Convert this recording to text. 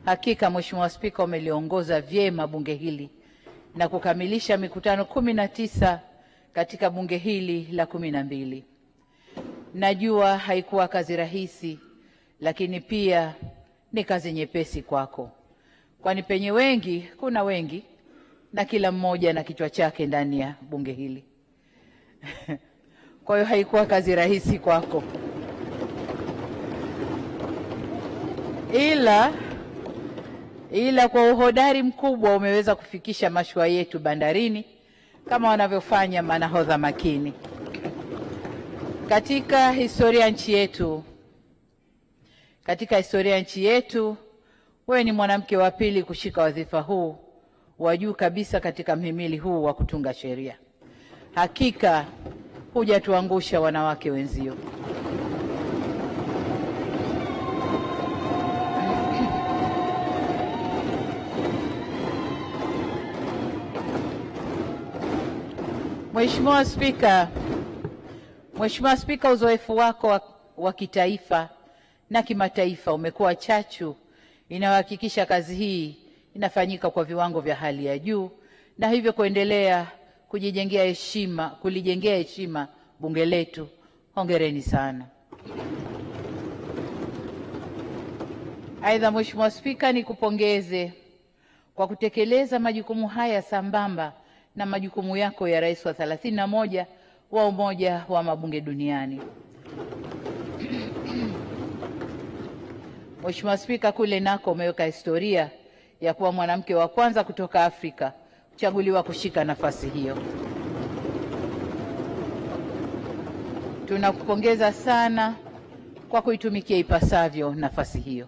Hakika Mheshimiwa Spika, umeliongoza vyema bunge hili na kukamilisha mikutano 19 katika bunge hili la 12. Najua haikuwa kazi rahisi, lakini pia ni kazi nyepesi kwako, kwani kuna wengi na kila mmoja na kichwa chake ndani ya bunge hili. Kwa hiyo haikuwa kazi rahisi kwako, ila kwa uhodari mkubwa umeweza kufikisha mashua yetu bandarini kama wanavyofanya manahodha makini. Katika historia ya nchi yetu, wewe ni mwanamke wa pili kushika wadhifa huu wa juu kabisa katika mhimili huu wa kutunga sheria. Hakika hujatuangusha wanawake wenzio. Mheshimiwa Spika, uzoefu wako wa kitaifa na kimataifa umekuwa chachu inayohakikisha kazi hii inafanyika kwa viwango vya hali ya juu na hivyo kuendelea kulijengea heshima bunge letu. Hongereni sana. Aidha, Mheshimiwa Spika, nikupongeze kwa kutekeleza majukumu haya sambamba na majukumu yako ya rais wa 31 wa Umoja wa Mabunge Duniani. Mheshimiwa Spika, kule nako umeweka historia ya kuwa mwanamke wa kwanza kutoka Afrika kuchaguliwa kushika nafasi hiyo. Tunakupongeza sana kwa kuitumikia ipasavyo nafasi hiyo.